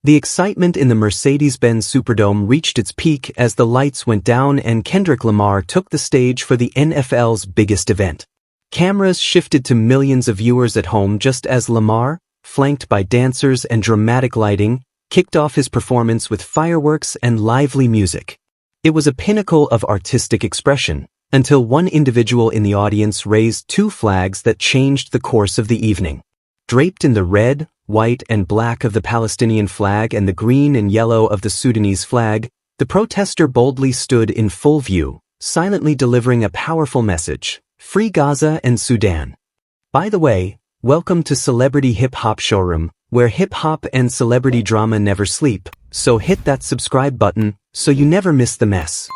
The excitement in the Mercedes-Benz Superdome reached its peak as the lights went down and Kendrick Lamar took the stage for the NFL's biggest event. Cameras shifted to millions of viewers at home just as Lamar, flanked by dancers and dramatic lighting, kicked off his performance with fireworks and lively music. It was a pinnacle of artistic expression, until one individual in the audience raised two flags that changed the course of the evening. Draped in the red, white and black of the Palestinian flag and the green and yellow of the Sudanese flag, the protester boldly stood in full view, silently delivering a powerful message: Free Gaza and Sudan. By the way, welcome to Celebrity Hip Hop Showroom, where hip hop and celebrity drama never sleep, so hit that subscribe button so you never miss the mess.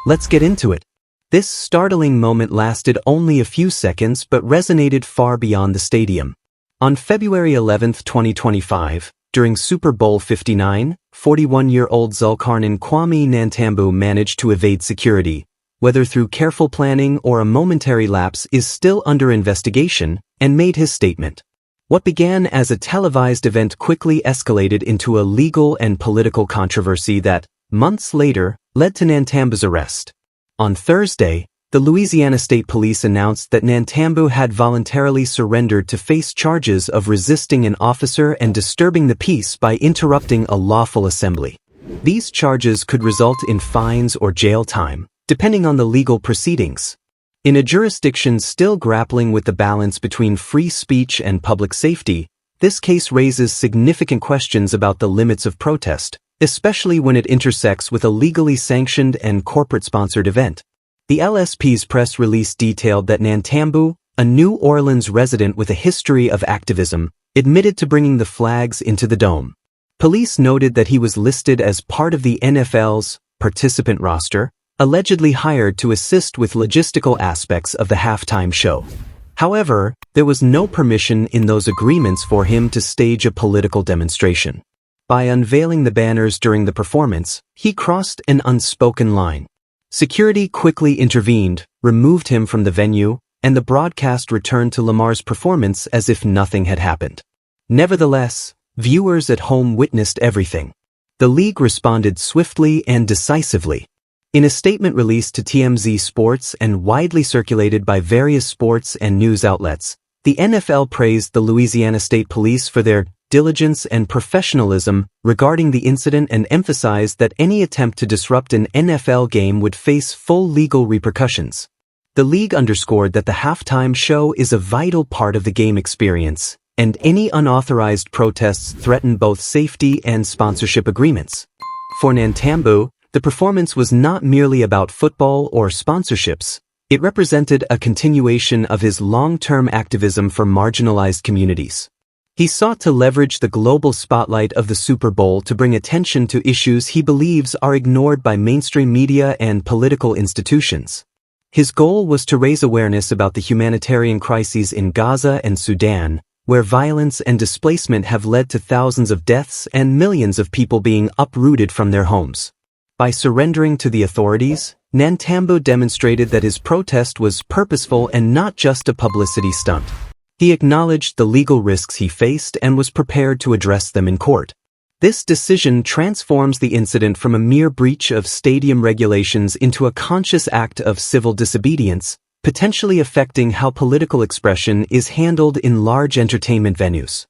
Let's get into it. This startling moment lasted only a few seconds but resonated far beyond the stadium. On February 11, 2025, during Super Bowl 59, 41-year-old Zul-Qarnain Kwame Nantambu managed to evade security. Whether through careful planning or a momentary lapse is still under investigation, and made his statement. What began as a televised event quickly escalated into a legal and political controversy that, months later, led to Nantambu's arrest. On Thursday, the Louisiana State Police announced that Nantambu had voluntarily surrendered to face charges of resisting an officer and disturbing the peace by interrupting a lawful assembly. These charges could result in fines or jail time, depending on the legal proceedings. In a jurisdiction still grappling with the balance between free speech and public safety, this case raises significant questions about the limits of protest, especially when it intersects with a legally sanctioned and corporate-sponsored event. The LSP's press release detailed that Nantambu, a New Orleans resident with a history of activism, admitted to bringing the flags into the dome. Police noted that he was listed as part of the NFL's participant roster, allegedly hired to assist with logistical aspects of the halftime show. However, there was no permission in those agreements for him to stage a political demonstration. By unveiling the banners during the performance, he crossed an unspoken line. Security quickly intervened, removed him from the venue, and the broadcast returned to Lamar's performance as if nothing had happened. Nevertheless, viewers at home witnessed everything. The league responded swiftly and decisively. In a statement released to TMZ Sports and widely circulated by various sports and news outlets, the NFL praised the Louisiana State Police for their diligence and professionalism regarding the incident and emphasized that any attempt to disrupt an NFL game would face full legal repercussions. The league underscored that the halftime show is a vital part of the game experience, and any unauthorized protests threaten both safety and sponsorship agreements. For Nantambu, the performance was not merely about football or sponsorships. It represented a continuation of his long-term activism for marginalized communities. He sought to leverage the global spotlight of the Super Bowl to bring attention to issues he believes are ignored by mainstream media and political institutions. His goal was to raise awareness about the humanitarian crises in Gaza and Sudan, where violence and displacement have led to thousands of deaths and millions of people being uprooted from their homes. By surrendering to the authorities, Nantambu demonstrated that his protest was purposeful and not just a publicity stunt. He acknowledged the legal risks he faced and was prepared to address them in court. This decision transforms the incident from a mere breach of stadium regulations into a conscious act of civil disobedience, potentially affecting how political expression is handled in large entertainment venues.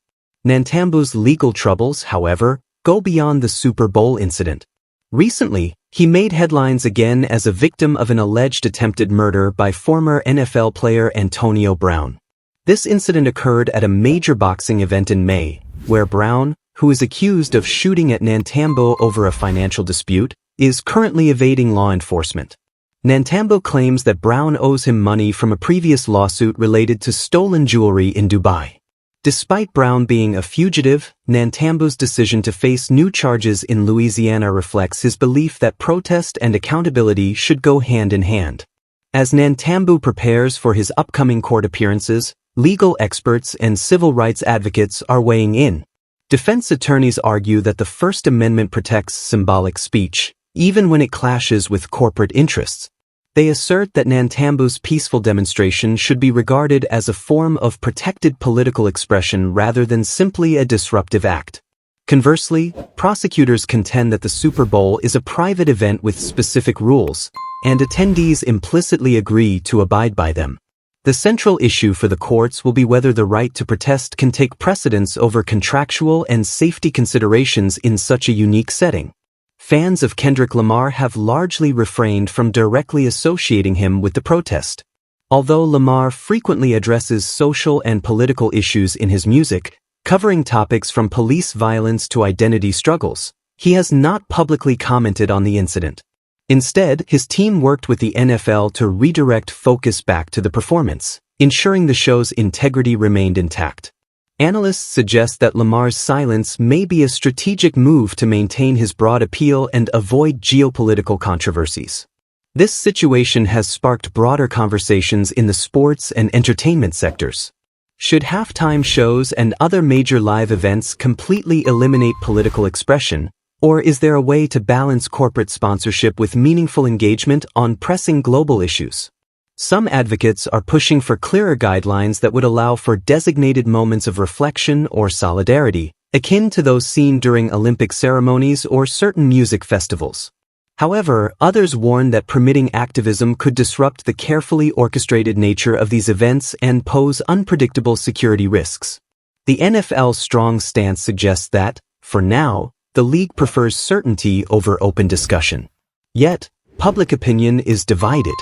Nantambu's legal troubles, however, go beyond the Super Bowl incident. Recently, he made headlines again as a victim of an alleged attempted murder by former NFL player Antonio Brown. This incident occurred at a major boxing event in May, where Brown, who is accused of shooting at Nantambu over a financial dispute, is currently evading law enforcement. Nantambu claims that Brown owes him money from a previous lawsuit related to stolen jewelry in Dubai. Despite Brown being a fugitive, Nantambu's decision to face new charges in Louisiana reflects his belief that protest and accountability should go hand in hand. As Nantambu prepares for his upcoming court appearances, legal experts and civil rights advocates are weighing in. Defense attorneys argue that the First Amendment protects symbolic speech, even when it clashes with corporate interests. They assert that Nantambu's peaceful demonstration should be regarded as a form of protected political expression rather than simply a disruptive act. Conversely, prosecutors contend that the Super Bowl is a private event with specific rules, and attendees implicitly agree to abide by them. The central issue for the courts will be whether the right to protest can take precedence over contractual and safety considerations in such a unique setting. Fans of Kendrick Lamar have largely refrained from directly associating him with the protest. Although Lamar frequently addresses social and political issues in his music, covering topics from police violence to identity struggles, he has not publicly commented on the incident. Instead, his team worked with the NFL to redirect focus back to the performance, ensuring the show's integrity remained intact. Analysts suggest that Lamar's silence may be a strategic move to maintain his broad appeal and avoid geopolitical controversies. This situation has sparked broader conversations in the sports and entertainment sectors. Should halftime shows and other major live events completely eliminate political expression, or is there a way to balance corporate sponsorship with meaningful engagement on pressing global issues? Some advocates are pushing for clearer guidelines that would allow for designated moments of reflection or solidarity, akin to those seen during Olympic ceremonies or certain music festivals. However, others warn that permitting activism could disrupt the carefully orchestrated nature of these events and pose unpredictable security risks. The NFL's strong stance suggests that, for now, the league prefers certainty over open discussion. Yet, public opinion is divided.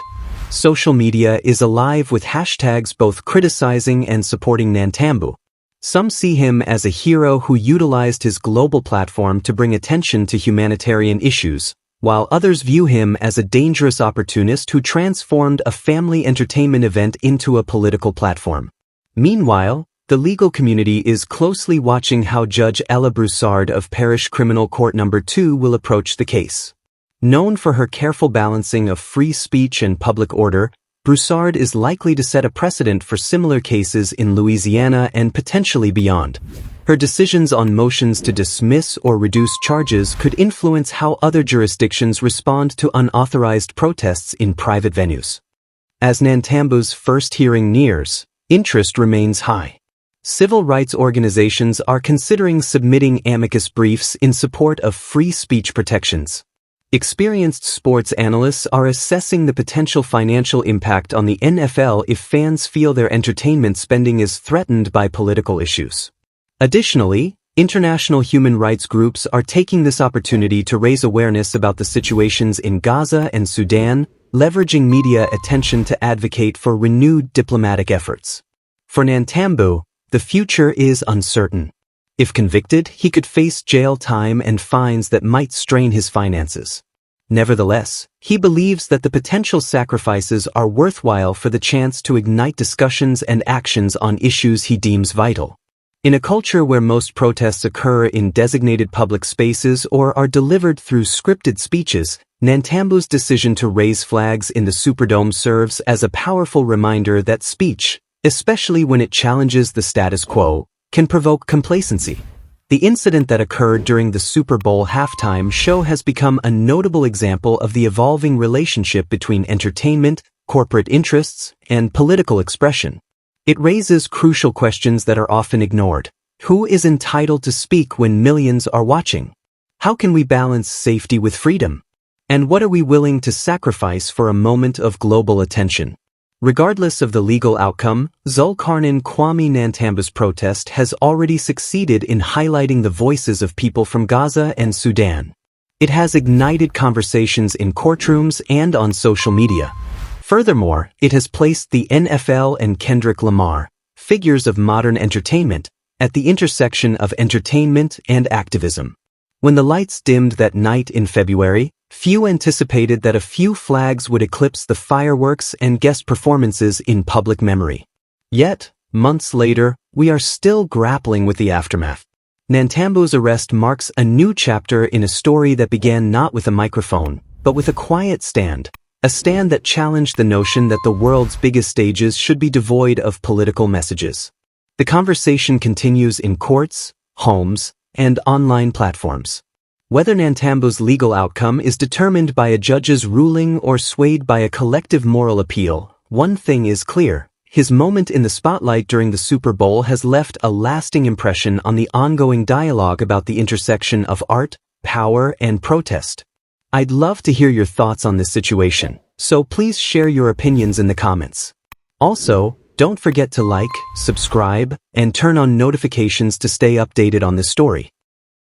Social media is alive with hashtags both criticizing and supporting Nantambu. Some see him as a hero who utilized his global platform to bring attention to humanitarian issues, while others view him as a dangerous opportunist who transformed a family entertainment event into a political platform. Meanwhile, the legal community is closely watching how Judge Ella Broussard of Parish Criminal Court No. 2 will approach the case. Known for her careful balancing of free speech and public order, Broussard is likely to set a precedent for similar cases in Louisiana and potentially beyond. Her decisions on motions to dismiss or reduce charges could influence how other jurisdictions respond to unauthorized protests in private venues. As Nantambu's first hearing nears, interest remains high. Civil rights organizations are considering submitting amicus briefs in support of free speech protections. Experienced sports analysts are assessing the potential financial impact on the NFL if fans feel their entertainment spending is threatened by political issues. Additionally, international human rights groups are taking this opportunity to raise awareness about the situations in Gaza and Sudan, leveraging media attention to advocate for renewed diplomatic efforts. For Nantambu, the future is uncertain. If convicted, he could face jail time and fines that might strain his finances. Nevertheless, he believes that the potential sacrifices are worthwhile for the chance to ignite discussions and actions on issues he deems vital. In a culture where most protests occur in designated public spaces or are delivered through scripted speeches, Nantambu's decision to raise flags in the Superdome serves as a powerful reminder that speech, especially when it challenges the status quo, can provoke complacency. The incident that occurred during the Super Bowl halftime show has become a notable example of the evolving relationship between entertainment, corporate interests, and political expression. It raises crucial questions that are often ignored. Who is entitled to speak when millions are watching? How can we balance safety with freedom? And what are we willing to sacrifice for a moment of global attention? Regardless of the legal outcome, Zul-Qarnain Kwame Nantambu's protest has already succeeded in highlighting the voices of people from Gaza and Sudan. It has ignited conversations in courtrooms and on social media. Furthermore, it has placed the NFL and Kendrick Lamar, figures of modern entertainment, at the intersection of entertainment and activism. When the lights dimmed that night in February, few anticipated that a few flags would eclipse the fireworks and guest performances in public memory. Yet, months later, we are still grappling with the aftermath. Nantambu's arrest marks a new chapter in a story that began not with a microphone, but with a quiet stand, a stand that challenged the notion that the world's biggest stages should be devoid of political messages. The conversation continues in courts, homes, and online platforms. Whether Nantambu's legal outcome is determined by a judge's ruling or swayed by a collective moral appeal, one thing is clear: His moment in the spotlight during the Super Bowl has left a lasting impression on the ongoing dialogue about the intersection of art, power, and protest. I'd love to hear your thoughts on this situation, so please share your opinions in the comments. Also, don't forget to like, subscribe, and turn on notifications to stay updated on this story.